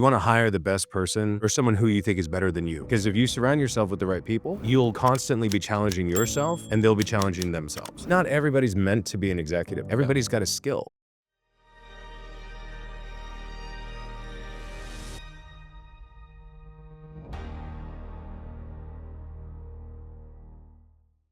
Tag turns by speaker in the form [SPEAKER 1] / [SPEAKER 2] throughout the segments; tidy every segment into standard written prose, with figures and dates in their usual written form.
[SPEAKER 1] You want to hire the best person or someone who you think is better than you. Because if you surround yourself with the right people, you'll constantly be challenging yourself and they'll be challenging themselves. Not everybody's meant to be an executive. Everybody's got a skill.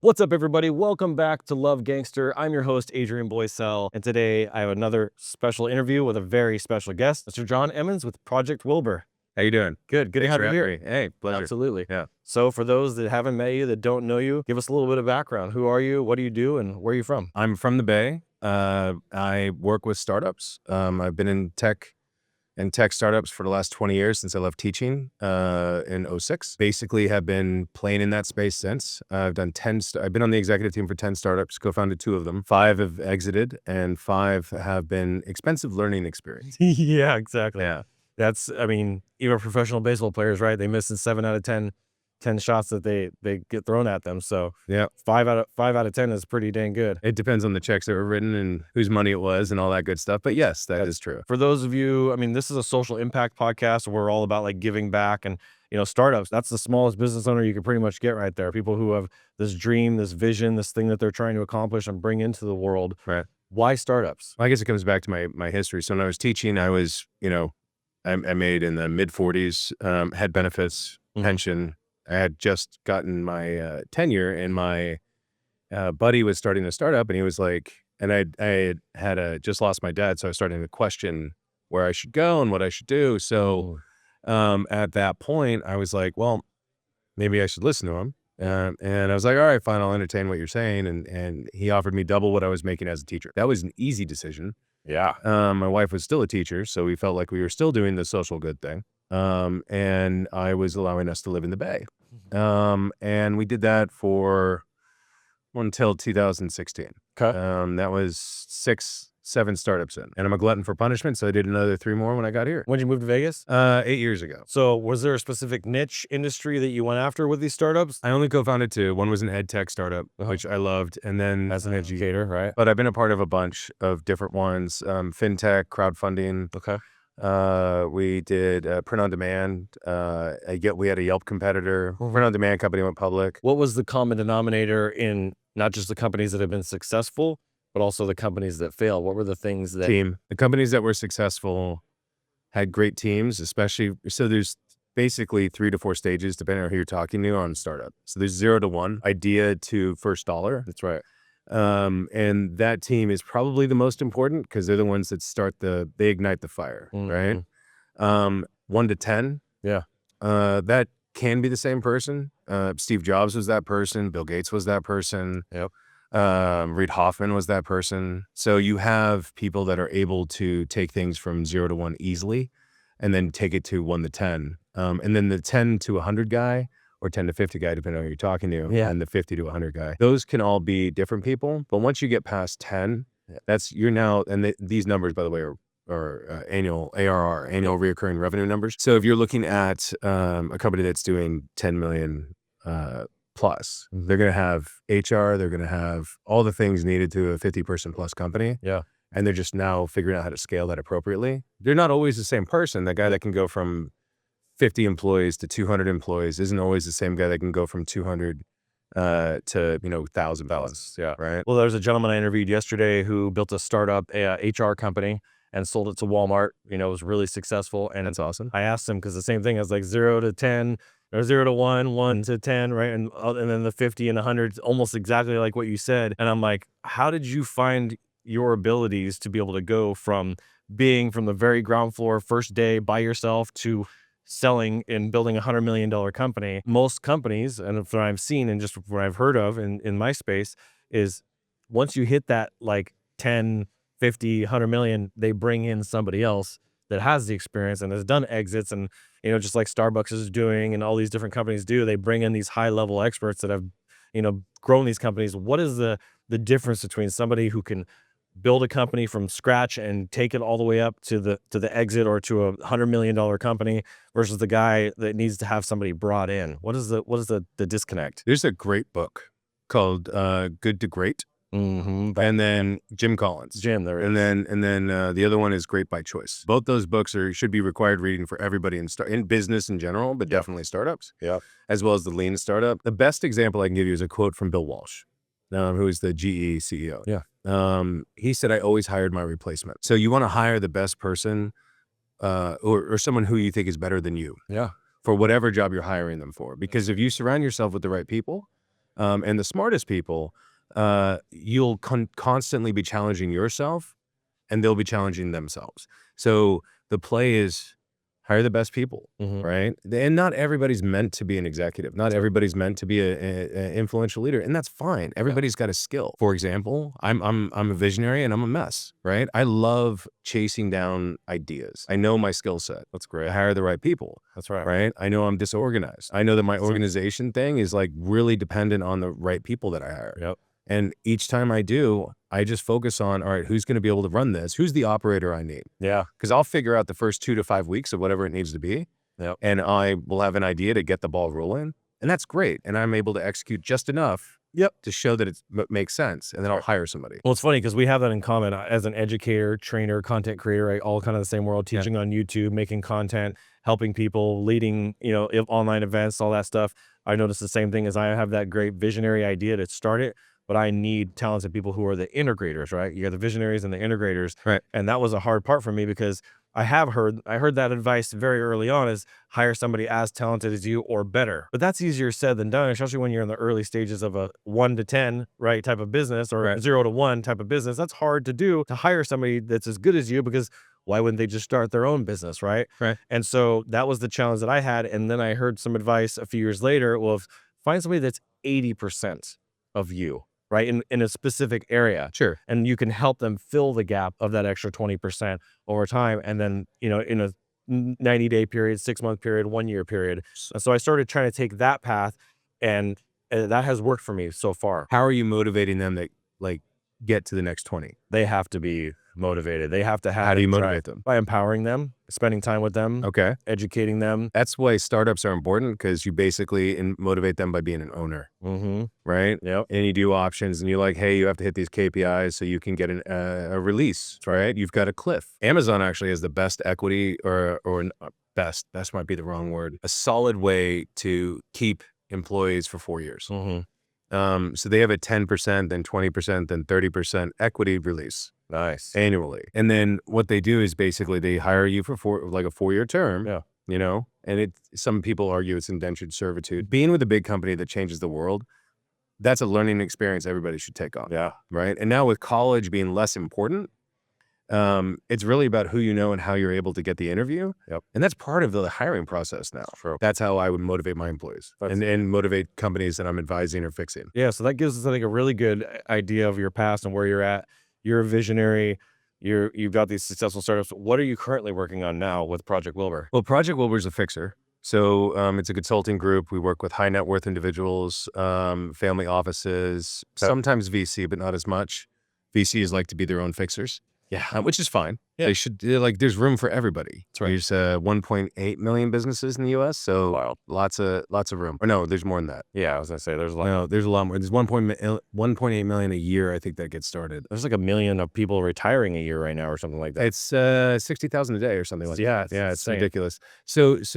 [SPEAKER 2] What's up, everybody? Welcome back to Love Gangster. I'm your host, Adrian Boysel, and today I have another special interview with a very special guest, Mr. John Emmons with Project Wilbur.
[SPEAKER 1] How you doing?
[SPEAKER 2] Good to have you here.
[SPEAKER 1] Hey, pleasure.
[SPEAKER 2] Absolutely.
[SPEAKER 1] Yeah.
[SPEAKER 2] So for those that haven't met you, that don't know you, give us a little bit of background. Who are you? What do you do? And where are you from?
[SPEAKER 1] I'm from the Bay. I work with startups. I've been in tech startups for the last 20 years since I left teaching in 2006. Basically have been playing in that space since. I've done I've been on the executive team for 10 startups, co-founded 2 of them. 5 have exited and 5 have been expensive learning experience.
[SPEAKER 2] Yeah, exactly.
[SPEAKER 1] Yeah.
[SPEAKER 2] That's, I mean, even professional baseball players, right? They miss in 7 out of 10 shots that they get thrown at them. So
[SPEAKER 1] yeah,
[SPEAKER 2] 5 out of 10 is pretty dang good.
[SPEAKER 1] It depends on the checks that were written and whose money it was and all that good stuff. But yes, that is true.
[SPEAKER 2] For those of you, I mean, this is a social impact podcast. We're all about like giving back and, startups. That's the smallest business owner you can pretty much get right there. People who have this dream, this vision, this thing that they're trying to accomplish and bring into the world.
[SPEAKER 1] Right.
[SPEAKER 2] Why startups?
[SPEAKER 1] Well, I guess it comes back to my history. So when I was teaching, I was, I made in the mid 40s, had benefits, pension. I had just gotten my tenure, and my buddy was starting a startup, and he was like, and I had just lost my dad, so I was starting to question where I should go and what I should do. So at that point, I was like, well, maybe I should listen to him. And I was like, all right, fine, I'll entertain what you're saying. And he offered me double what I was making as a teacher. That was an easy decision.
[SPEAKER 2] Yeah.
[SPEAKER 1] My wife was still a teacher, so we felt like we were still doing the social good thing. And I was allowing us to live in the Bay. And we did that until 2016.
[SPEAKER 2] Okay.
[SPEAKER 1] That was 7 startups in, and I'm a glutton for punishment. So I did another 3 more when I got here.
[SPEAKER 2] When did you move to Vegas?
[SPEAKER 1] 8 years ago.
[SPEAKER 2] So was there a specific niche industry that you went after with these startups?
[SPEAKER 1] I only co-founded 2. One was an EdTech startup, which I loved. And then
[SPEAKER 2] as an educator, right?
[SPEAKER 1] But I've been a part of a bunch of different ones. FinTech, crowdfunding.
[SPEAKER 2] Okay.
[SPEAKER 1] We did print on demand. We had a Yelp competitor. Print on demand company went public.
[SPEAKER 2] What was the common denominator in not just the companies that have been successful, but also the companies that failed? What were the things that...
[SPEAKER 1] The companies that were successful had great teams, especially. So there's basically 3 to 4 stages, depending on who you're talking to on startup. So there's 0 to 1, idea to first dollar.
[SPEAKER 2] That's right.
[SPEAKER 1] And that team is probably the most important because they're the ones that they ignite the fire, right? 1 to 10.
[SPEAKER 2] Yeah.
[SPEAKER 1] That can be the same person. Steve Jobs was that person. Bill Gates was that person.
[SPEAKER 2] Yep.
[SPEAKER 1] Reid Hoffman was that person. So you have people that are able to take things from 0 to 1 easily and then take it to 1 to 10. And then the 10 to 100 guy, or 10 to 50 guy, depending on who you're talking to, and the 50 to 100 guy. Those can all be different people. But once you get past 10, these numbers, by the way, are annual ARR, annual reoccurring revenue numbers. So if you're looking at a company that's doing 10 million plus, they're going to have HR, they're going to have all the things needed to a 50-person plus company.
[SPEAKER 2] Yeah.
[SPEAKER 1] And they're just now figuring out how to scale that appropriately. They're not always the same person. That guy that can go from 50 employees to 200 employees isn't always the same guy that can go from 200 to 1,000 plus.
[SPEAKER 2] Yeah.
[SPEAKER 1] Right.
[SPEAKER 2] Well, there's a gentleman I interviewed yesterday who built a startup, HR company, and sold it to Walmart. It was really successful. And
[SPEAKER 1] that's awesome.
[SPEAKER 2] I asked him, because the same thing as like 0 to 10 or 0 to 1, 1 to 10, right? And then the 50 and 100, almost exactly like what you said. And I'm like, how did you find your abilities to be able to go from being from the very ground floor, first day by yourself, to selling and building $100 million company? Most companies, and from what I've seen and just what I've heard of in my space, is once you hit that like 10, 50, 100 million, they bring in somebody else that has the experience and has done exits, and just like Starbucks is doing and all these different companies do, they bring in these high level experts that have grown these companies. What is the difference between somebody who can build a company from scratch and take it all the way up to the exit or to a $100 million company versus the guy that needs to have somebody brought in? What is the disconnect?
[SPEAKER 1] There's a great book called Good to Great
[SPEAKER 2] Mm-hmm.
[SPEAKER 1] And then Jim Collins.
[SPEAKER 2] Jim, there
[SPEAKER 1] And
[SPEAKER 2] is.
[SPEAKER 1] then the other one is Great by Choice. Both those books should be required reading for everybody in business in general, but definitely startups, as well as the lean startup. The best example I can give you is a quote from Bill Walsh, who is the GE CEO. He said, "I always hired my replacement." So you want to hire the best person, or someone who you think is better than you. For whatever job you're hiring them for, because if you surround yourself with the right people, and the smartest people, you'll constantly be challenging yourself, and they'll be challenging themselves. So the play is hire the best people, right? And not everybody's meant to be an executive. Not everybody's meant to be an influential leader, and that's fine. Everybody's got a skill. For example, I'm a visionary, and I'm a mess, right? I love chasing down ideas. I know my skill set.
[SPEAKER 2] That's great.
[SPEAKER 1] I hire the right people.
[SPEAKER 2] That's right.
[SPEAKER 1] Right? I know I'm disorganized. I know that my organization thing is like really dependent on the right people that I hire. And each time I do, I just focus on, all right, who's going to be able to run this? Who's the operator I need? Because I'll figure out the first 2 to 5 weeks of whatever it needs to be. And I will have an idea to get the ball rolling. And that's great. And I'm able to execute just enough to show that it makes sense. And then I'll hire somebody.
[SPEAKER 2] Well, it's funny because we have that in common as an educator, trainer, content creator, right? All kind of the same world, teaching on YouTube, making content, helping people, leading, online events, all that stuff. I noticed the same thing as I have that great visionary idea to start it, but I need talented people who are the integrators, right? You got the visionaries and the integrators.
[SPEAKER 1] Right.
[SPEAKER 2] And that was a hard part for me because I heard that advice very early on is hire somebody as talented as you or better. But that's easier said than done, especially when you're in the early stages of a 1 to 10, right, type of business, or 0 to 1 type of business. That's hard to do, to hire somebody that's as good as you, because why wouldn't they just start their own business, right? And so that was the challenge that I had. And then I heard some advice a few years later, well, find somebody that's 80% of you, right, in a specific area. And you can help them fill the gap of that extra 20% over time. And then, in a 90-day period, 6-month period, 1-year period. And so I started trying to take that path, and that has worked for me so far.
[SPEAKER 1] How are you motivating them to get to the next 20?
[SPEAKER 2] They have to be motivated. They have to have.
[SPEAKER 1] How do you motivate them?
[SPEAKER 2] By empowering them, spending time with them, educating them.
[SPEAKER 1] That's why startups are important, because you basically motivate them by being an owner, right? And you do options, and you're like, hey, you have to hit these KPIs so you can get a release, right? You've got a cliff. Amazon actually has the best equity, or best might be the wrong word, a solid way to keep employees for 4 years. So they have a 10%, then 20%, then 30% equity release.
[SPEAKER 2] Nice.
[SPEAKER 1] Annually. And then what they do is basically they hire you for a 4-year term. And some people argue it's indentured servitude. Being with a big company that changes the world, that's a learning experience everybody should take on. Right. And now with college being less important, it's really about who you know and how you're able to get the interview. And that's part of the hiring process now. That's how I would motivate my employees and motivate companies that I'm advising or fixing.
[SPEAKER 2] So that gives us, I think, a really good idea of your past and where you're at. You're a visionary. You've got these successful startups. What are you currently working on now with Project Wilbur?
[SPEAKER 1] Well, Project Wilbur is a fixer. So it's a consulting group. We work with high net worth individuals, family offices, sometimes VC, but not as much. VCs like to be their own fixers. Which is fine. They should, there's room for everybody. There's 1.8 million businesses in the U.S., so lots of room. Or no, there's more than that.
[SPEAKER 2] I was gonna say there's a lot.
[SPEAKER 1] No, there's a lot more. There's 1.8 million a year, I think, that gets started.
[SPEAKER 2] There's like 1 million of people retiring a year right now, or something like that.
[SPEAKER 1] It's 60,000 a day or something like that. It's ridiculous. So it's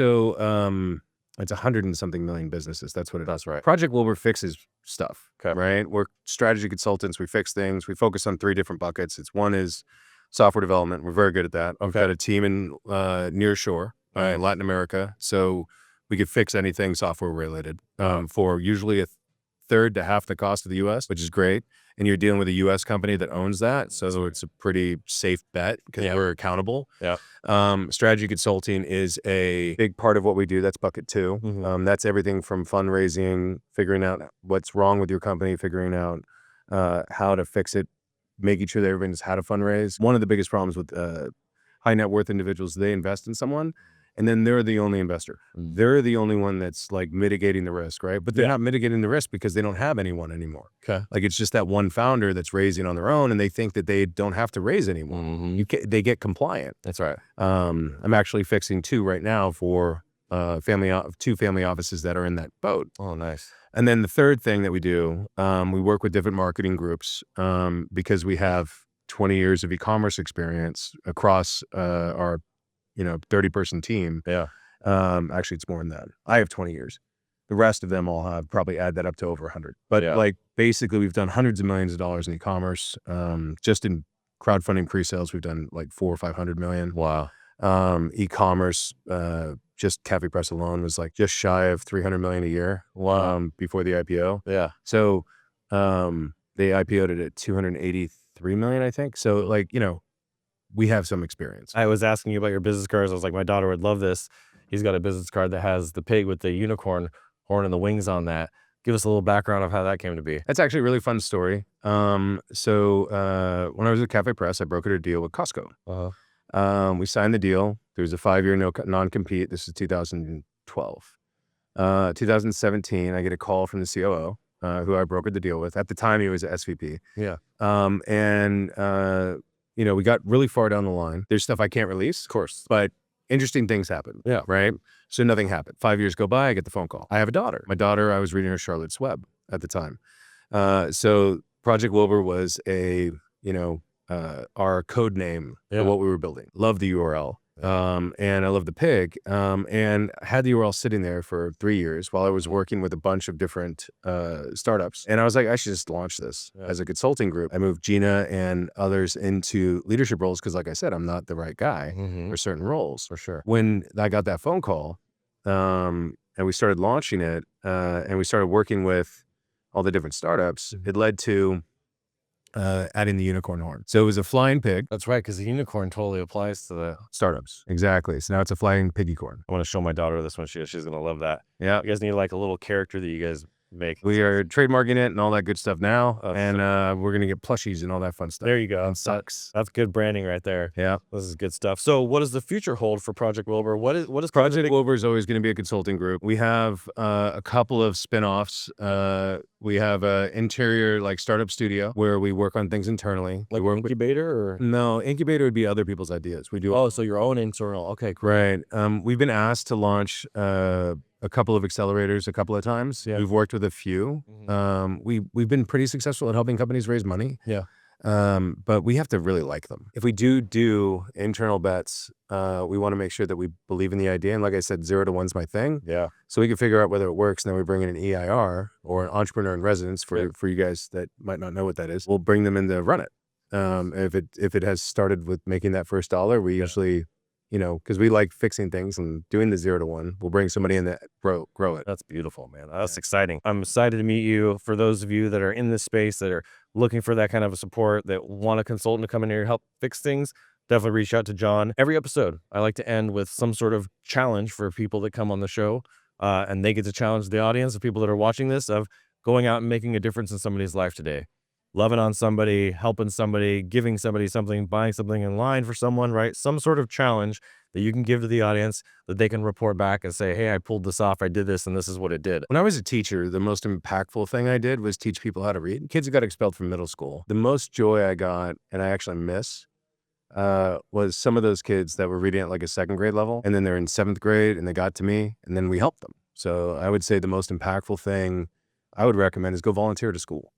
[SPEAKER 1] 100 and something million businesses. That's what it is.
[SPEAKER 2] That's right.
[SPEAKER 1] Project Wilbur fixes stuff. Right? We're strategy consultants. We fix things. We focus on 3 different buckets. One is software development. We're very good at that. We've got a team in near shore, Latin America. So we could fix anything software related for usually a third to half the cost of the U.S., which is great. And you're dealing with a U.S. company that owns that. So it's a pretty safe bet because we're accountable. Strategy consulting is a big part of what we do. That's bucket 2. That's everything from fundraising, figuring out what's wrong with your company, figuring out how to fix it, making sure that everybody knows how to fundraise. One of the biggest problems with high net worth individuals, they invest in someone, and then they're the only investor. They're the only one that's like mitigating the risk, right? But they're not mitigating the risk because they don't have anyone anymore. Like it's just that one founder that's raising on their own, and they think that they don't have to raise anymore. They get compliant.
[SPEAKER 2] That's right.
[SPEAKER 1] I'm actually fixing 2 right now for 2 family offices that are in that boat.
[SPEAKER 2] Oh, nice.
[SPEAKER 1] And then the third thing that we do, we work with different marketing groups because we have 20 years of e-commerce experience across our 30-person team.
[SPEAKER 2] Yeah.
[SPEAKER 1] Actually, it's more than that. I have 20 years. The rest of them all have probably add that up to over 100. But like basically, we've done hundreds of millions of dollars in e-commerce. Just in crowdfunding pre-sales, we've done like 400 or 500 million.
[SPEAKER 2] Wow.
[SPEAKER 1] E-commerce, just Cafe Press alone was like just shy of 300 million a year.
[SPEAKER 2] Wow.
[SPEAKER 1] Before the IPO.
[SPEAKER 2] Yeah.
[SPEAKER 1] So they IPO'd it at 283 million, I think. So like, we have some experience.
[SPEAKER 2] I was asking you about your business cards. I was like, my daughter would love this. He's got a business card that has the pig with the unicorn horn and the wings on that. Give us a little background of how that came to be.
[SPEAKER 1] That's actually a really fun story. So when I was at Cafe Press, I brokered a deal with Costco. We signed the deal. There was a 5-year non-compete. This is 2012. 2017, I get a call from the COO, who I brokered the deal with. At the time, he was an SVP.
[SPEAKER 2] Yeah.
[SPEAKER 1] We got really far down the line. There's stuff I can't release,
[SPEAKER 2] Of course.
[SPEAKER 1] but interesting things happen.
[SPEAKER 2] Yeah.
[SPEAKER 1] Right. So nothing happened. 5 years go by. I get the phone call. I have a daughter. My daughter, I was reading her Charlotte's Web at the time. So Project Wilbur was our code name for what we were building. Love the URL. And I love the pig. And I had the URL sitting there for 3 years while I was working with a bunch of different startups. And I was like, I should just launch this as a consulting group. I moved Gina and others into leadership roles because, like I said, I'm not the right guy for certain roles.
[SPEAKER 2] For sure.
[SPEAKER 1] When I got that phone call and we started launching it and we started working with all the different startups, it led to adding the unicorn horn. So it was a flying pig.
[SPEAKER 2] That's right, because the unicorn totally applies to the
[SPEAKER 1] Startups. Exactly. So now it's a flying piggycorn.
[SPEAKER 2] I want to show my daughter this one. She's going to love that.
[SPEAKER 1] Yeah.
[SPEAKER 2] You guys need like a little character that you guys make.
[SPEAKER 1] We are trademarking it and all that good stuff now.
[SPEAKER 2] Oh,
[SPEAKER 1] and we're going to get plushies and all that fun stuff.
[SPEAKER 2] There you go.
[SPEAKER 1] And sucks.
[SPEAKER 2] That's good branding right there.
[SPEAKER 1] Yeah.
[SPEAKER 2] This is good stuff. So what does the future hold for Project Wilbur? What is
[SPEAKER 1] Project Wilbur is always going to be a consulting group. We have a couple of spinoffs. We have an interior like startup studio where we work on things internally.
[SPEAKER 2] Like incubator or?
[SPEAKER 1] No, incubator would be other people's ideas. We do.
[SPEAKER 2] Oh, so your own internal. Okay, cool.
[SPEAKER 1] Right. We've been asked to launch a couple of accelerators a couple of times.
[SPEAKER 2] Yeah.
[SPEAKER 1] We've worked with a few. We've been pretty successful at helping companies raise money.
[SPEAKER 2] Yeah.
[SPEAKER 1] But we have to really like them. If we do internal bets, we want to make sure that we believe in the idea. And like I said, 0 to 1's my thing.
[SPEAKER 2] Yeah.
[SPEAKER 1] So we can figure out whether it works. And then we bring in an EIR or an entrepreneur in residence for you guys that might not know what that is. We'll bring them in to run it. If it has started with making that first dollar, we usually, because we like fixing things and doing the 0 to 1, we'll bring somebody in that grow it.
[SPEAKER 2] That's beautiful, man. That's exciting. I'm excited to meet you. For those of you that are in this space that are looking for that kind of a support, that want a consultant to come in here and help fix things, definitely reach out to John. Every episode, I like to end with some sort of challenge for people that come on the show, and they get to challenge the audience, the people that are watching this, of going out and making a difference in somebody's life today. Loving on somebody, helping somebody, giving somebody something, buying something in line for someone, right? Some sort of challenge that you can give to the audience that they can report back and say, hey, I pulled this off, I did this, and this is what it did.
[SPEAKER 1] When I was a teacher, the most impactful thing I did was teach people how to read. Kids who got expelled from middle school. The most joy I got, and I actually miss, was some of those kids that were reading at like a 2nd grade level, and then they're in 7th grade, and they got to me, and then we helped them. So I would say the most impactful thing I would recommend is go volunteer to school.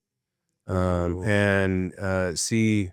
[SPEAKER 1] And see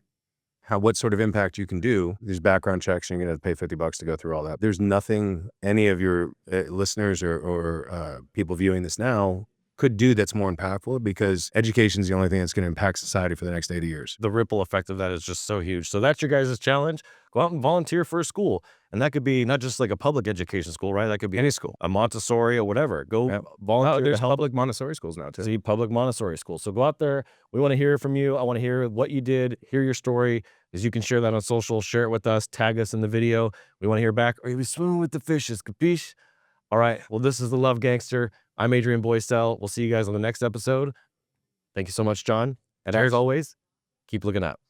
[SPEAKER 1] what sort of impact you can do. There's background checks, and you're going to have to pay $50 to go through all that. There's nothing any of your listeners or people viewing this now could do that's more impactful, because education is the only thing that's going to impact society for the next 80 years.
[SPEAKER 2] The ripple effect of that is just so huge. So that's your guys' challenge. Go out and volunteer for a school. And that could be not just like a public education school, right? That could be
[SPEAKER 1] any school,
[SPEAKER 2] a Montessori or whatever. Go volunteer.
[SPEAKER 1] There's public Montessori schools now too.
[SPEAKER 2] See, public Montessori schools. So go out there. We want to hear from you. I want to hear what you did, hear your story, because you can share that on social, share it with us, tag us in the video. We want to hear back. Are you swimming with the fishes? Capiche? All right. Well, this is the Love Gangster. I'm Adrian Boysel. We'll see you guys on the next episode. Thank you so much, John. And as always, keep looking up.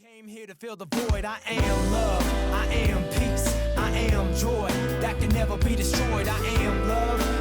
[SPEAKER 3] Came here to fill the void. I am love. I am peace. I am joy that can never be destroyed. I am love.